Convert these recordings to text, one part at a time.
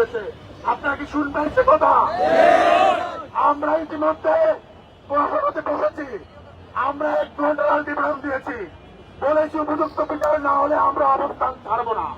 হয়েছে। আপনারা কি শুনবেন সে কথা? আমরা ইতিমধ্যে প্রশাসনে বসেছি, আমরা 1 ঘন্টার বিবরণ দিয়েছি, বলেছি উপযুক্ত বিচার না হলে আমরা অবস্থান ছাড়ব না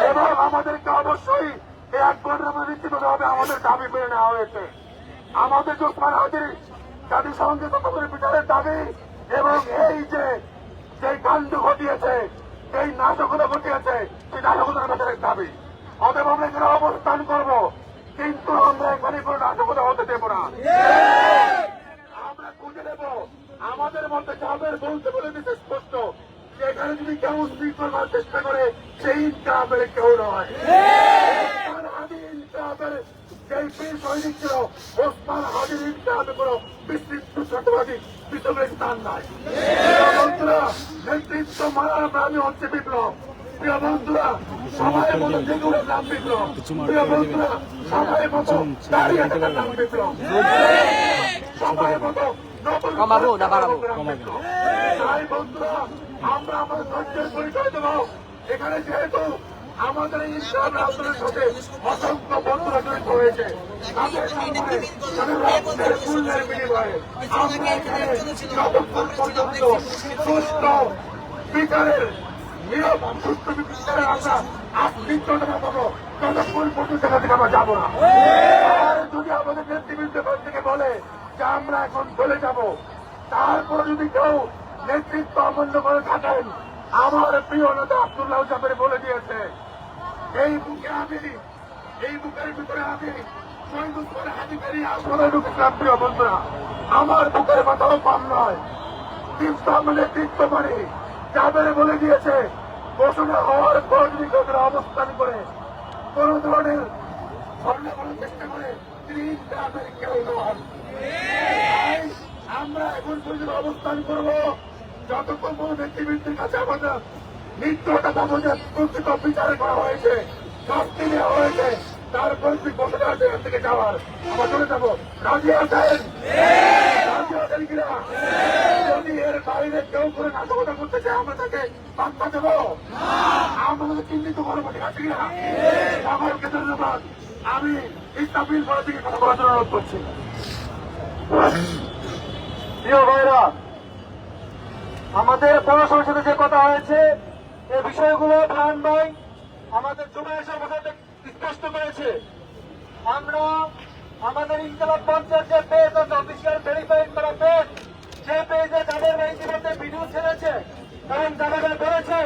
এবং আমাদেরকে অবশ্যই এই 1 ঘন্টার মধ্যে নিশ্চিতভাবে আমাদের দাবি মেনে নেওয়া হয়েছে। আমাদের ওসমান হাদির জাতিসংঘে তথাকথিত বিচারের দাবি এবং এই যে কাণ্ড ঘটিয়েছে, যেই নাশকতা ঘটিয়েছে, সেই নাশকতার বিচারের দাবি। অতএব আমরা এখানে অবস্থান করব, কিন্তু আমরা এখানে কোনো নাশকতা হতে দেব না। আমরা খুঁজে নেব আমাদের মধ্যে যাদের বলতে বলে দিতে স্পষ্ট যে এখানে যদি কেউ শৃঙ্খল করার চেষ্টা করে সেই ইনকামের কেউ নয়। ওসমান হাদি ইনকামের যেই বীর সৈনিক ছিল, ওসমান হাদির ইনকামে কোন বিশৃঙ্খলবাদী বিপ্লবের স্থান নাই। বন্ধুরা, নেতৃত্ব মানার নামই হচ্ছে বিপ্লব। প্রিয় বন্ধুরা, সবাই মতো জেগে উঠে নাম বিপ্লব। প্রিয় বন্ধুরা, সবাই মতো দাঁড়িয়ে থাকার নাম বিপ্লব। সবাই মতো তাই বন্ধুরা, আমরা আমাদের ধৈর্যের পরিচয় দেব। এখানে যেহেতু আমাদের এই ইসলামের আন্দোলনের সাথে অসংখ্য বন্ধুরা জড়িত হয়েছে, তাদের মূল্যের বিনিময়ে আমরা এখানে যতক্ষণ পর্যন্ত সুস্থ বিচারের নিয়ম সুস্থ বিচারের আমরা নিশ্চয়তা পাবো, ততক্ষণ পর্যন্ত সেখান থেকে আমরা যাবো না। আর যদি আমাদের নেতৃবৃন্দ থেকে বলে যে আমরা এখন চলে যাব, তারপরে যদি কেউ নেতৃত্ব অমান্য করে থাকেন, আমার প্রিয় নেতা আব্দুল্লাহ জাবের বলে দিয়েছে, এই বুকের ভিতরে আমি শহীদ ওসমান হাদি বেরিয়ে আসলে ঢুকেছিলাম। প্রিয় বন্ধুরা, আমার বুকের মাথাও কম নয়, কিন্তু আমরা নেতৃত্ব পারি। জাবের বলে দিয়েছে, ঘোষণা হওয়ার পর যদি কেউ অবস্থান করে কোন ধরনের স্বর্ণ করার চেষ্টা করে, তিনি ইনকামের কেউ নন। আমরা এখন পর্যন্ত অবস্থান করব যতক্ষণ কোন নেতৃবৃন্দের কাছে আমাদের নিত্যটা পাবো যে প্রকৃত বিচার করা হয়েছে, শাস্তি দেওয়া হয়েছে, তারপর তুই ঘোষণা আছে এখান থেকে যাওয়ার। আমরা চলে যাবো। রাজি আছেন? রাজি আছেন কিনা? যদি এর বাইরে কেউ করে নাশকতা করতে চায়, আমরা তাকে বার্তা দেবো, আমরা চিহ্নিত করবো। ঠিক আছে কিনা? সকলকে ধন্যবাদ। আমি ইসলামিল পড়া থেকে কথা বলার জন্য অনুরোধ করছি। প্রিয় ভাইরা, আমাদের পড়াশোনার সাথে যে কথা হয়েছে, এই বিষয়গুলো প্রাণ ভাই আমাদের জুমায়ের মধ্যে স্পষ্ট করেছে। আমরা আমাদের ইনকিলাব মঞ্চের যে পেজ আছে, অফিসিয়াল ভেরিফাইড করা পেজ, যে পেজে যাদের ইতিমধ্যে ভিডিও ছেড়েছে এবং যারা বলেছে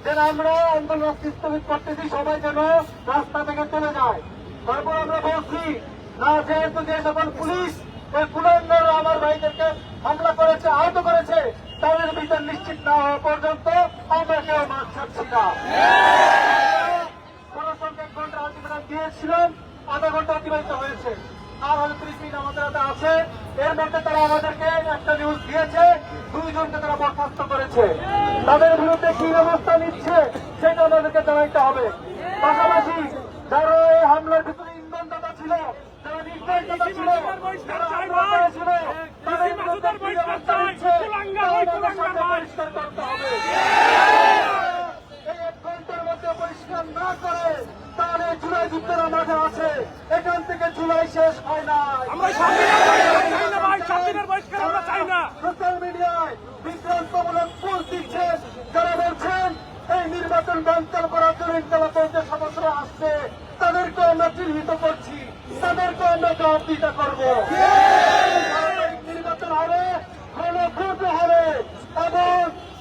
যে আমরা আন্দোলন স্থগিত করতেছি, সবাই যেন রাস্তা থেকে চলে যায়। তারপর আমরা বলছি না, যেহেতু যে সকল পুলিশ ওই কুলাঙ্গাররা আমার ভাইদেরকে হামলা করেছে, আহত করেছে, তাদের বিচার নিশ্চিত না হওয়া পর্যন্ত আমরা কেউ মাছ ছাড়ছি না। জনসংখ্যা 1 ঘন্টা আলটিমেটাম দিয়েছিলাম, আধা ঘন্টা অতিবাহিত হয়েছে, আর হয়তো 30 মিনিট আমাদের হাতে আছে। এর মধ্যে তারা আমাদেরকে একটা নিউজ দিয়েছে, 2 জনকে তারা বরখাস্ত করেছে। তাদের বিরুদ্ধে কি ব্যবস্থা নিচ্ছে সেটা আমাদেরকে জানাইতে হবে। পাশাপাশি যারা এই হামলার ভিতরে ইন্ধনদাতা ছিল, যারা নির্দেশদাতা ছিল, যারা হামলা করেছিল, তাদের বিরুদ্ধে কি ব্যবস্থা নিচ্ছে পরিষ্কার করতে হবে। এই 1 ঘন্টার মধ্যে পরিষ্কার না করে তাহলে জুলাই যুদ্ধের মাঝে আছে, এখান থেকে জুলাই শেষ হয় না। সোশ্যাল মিডিয়ায় বিভ্রান্তমূলক পোস্ট দিচ্ছেন, যারা বলছেন এই নির্বাচন বানচাল করার জন্য ইনকিলাবের যে সদস্যরা আসছে তাদেরকে আমরা চিহ্নিত করছি, তাদেরকে আমরা জবাবদিহিতা করবো। নির্বাচন হবে, গণভোট হবে এবং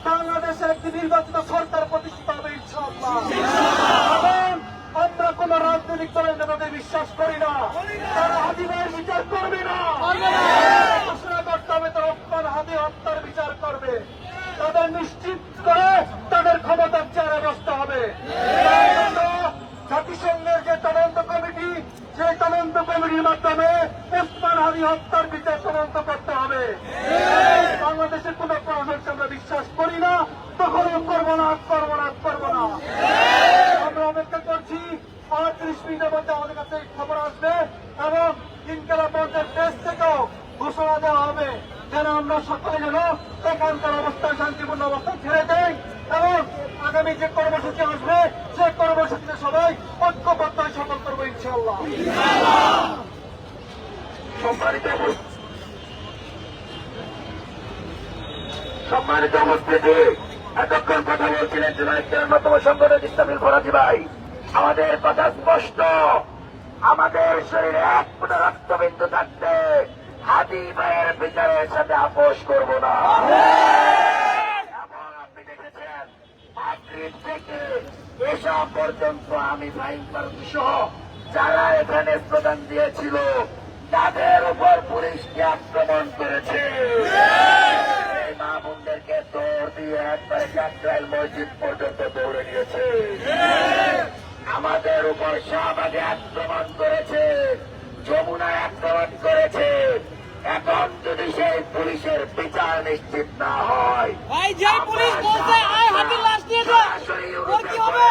বাংলাদেশে একটি নির্বাচিত সরকার প্রতিষ্ঠিত হবে ইনশাআল্লাহ। এবং আমরা কোন রাজনৈতিক দলের নেতাদের বিশ্বাস করি না, তারা হাদিদের বিচার করবে না। ঘোষণা করতে হবে তারা ওসমান হাদি হত্যার বিচার করবে, তাদের নিশ্চিত করে তাদের ক্ষমতার চেয়ারে বসতে হবে। জাতিসংঘের যে তদন্ত কমিটি, সেই তদন্ত কমিটির মাধ্যমে ওসমান হাদি হত্যার বিচার তদন্ত করতে হবে। বাংলাদেশের কোন প্রশাসনকে আমরা বিশ্বাস করি না, তখনও করবো না, করবো না, করবো না। আমরা অপেক্ষা করছি 30 মিনিটের মধ্যে আমাদের কাছে খবর আসবে এবং ইনকিলাব মঞ্চের দেশ থেকেও ঘোষণা দেওয়া হবে যেন আমরা সকলে যেন এখানকার অবস্থায় শান্তিপূর্ণ অবস্থান ছেড়ে দেয় এবং আগামী যে কর্মসূচি আসবে সেই কর্মসূচিতে সবাই ঐক্যবদ্ধ সফল করবো। ইনশাআল্লাহ। সম্মানিত উপস্থিতি, এতক্ষণ কথা বলছিলেন জুনাইদের অন্যতম সংগঠন ইসলামী ফরাজি ভাই। আমাদের কথা স্পষ্ট, আমাদের শরীরে এক ফুটা রক্তবিন্দু থাকতে হাদি ভাইয়ের বিচারের সাথে আপোষ করব না। এবং আপনি দেখেছেন মাগরিব থেকে এসা পর্যন্ত আমি ফাহিম ফারুকী সহ যারা এখানে স্লোগান দিয়েছিল তাদের উপর পুলিশকে আক্রমণ করেছে। এই মা বোনদেরকে দৌড় দিয়ে একবারে কাকরাইল মসজিদ পর্যন্ত দৌড়ে নিয়েছে। আমাদের উপর শাহবাগে আক্রমণ করেছে, যমুনায় আক্রমণ করেছে। এখন যদি সেই পুলিশের বিচার নিশ্চিত না হয়, ভাই যে পুলিশ বলছে আয় হাতির লাশ নিয়ে যা, ওর কি হবে?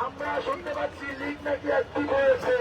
আমরা শুনতে পাচ্ছি লিগ নাকি অ্যাক্টিভ হয়েছে।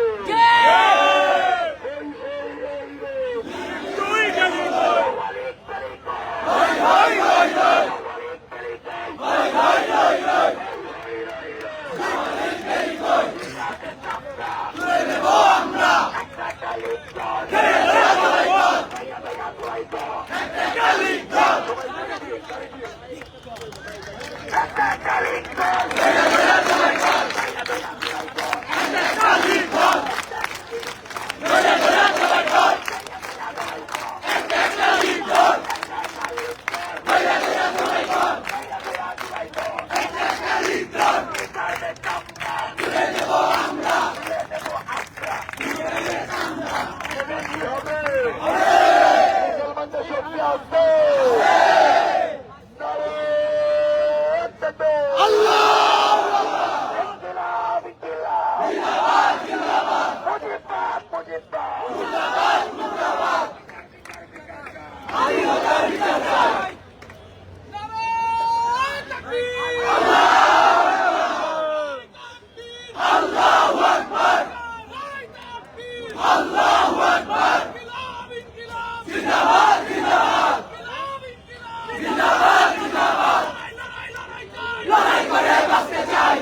লড়াই করে বাঁচতে চাই।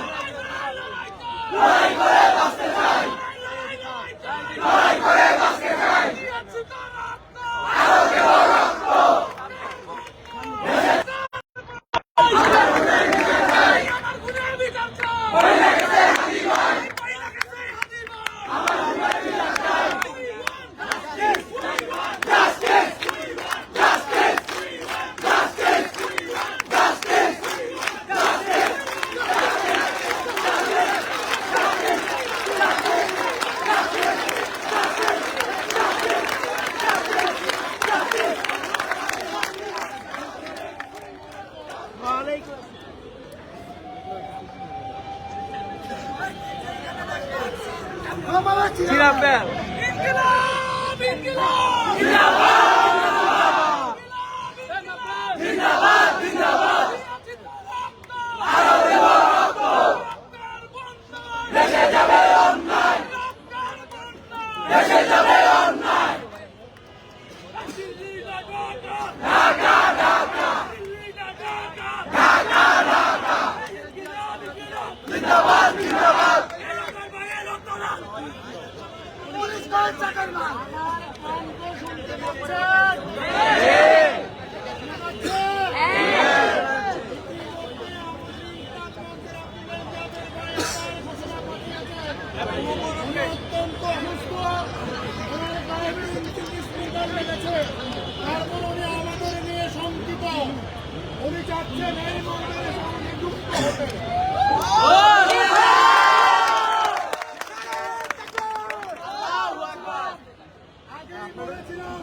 অত্যন্ত সুস্থ তারপর উনি আমাদের নিয়ে শঙ্কিত, উনি চাচ্ছেন এই মন্দিরের সঙ্গে যুক্ত হতে। আগেই বলেছিলাম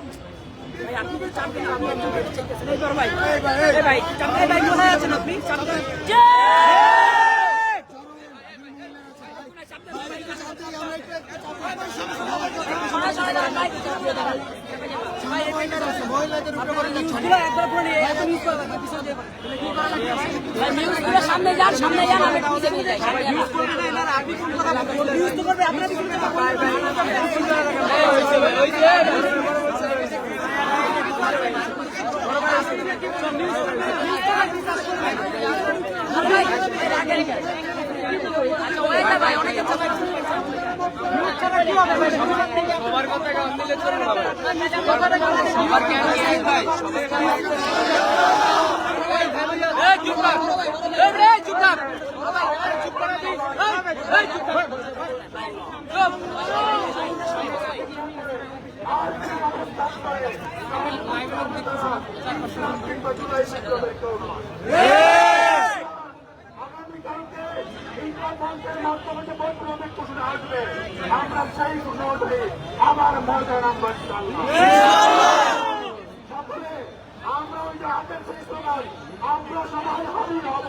সামনে যান আমি পিছিয়ে যাই ভাই অনেকে সবার কথা দিলে চলবে না সবার জ্ঞান নিয়ে ভাই আমরা সেই ঘোষণা আবার ময়দান সকলে আমরা ওই যে হাতের সেই স্লোগান আমরা সবাই হাজির হব।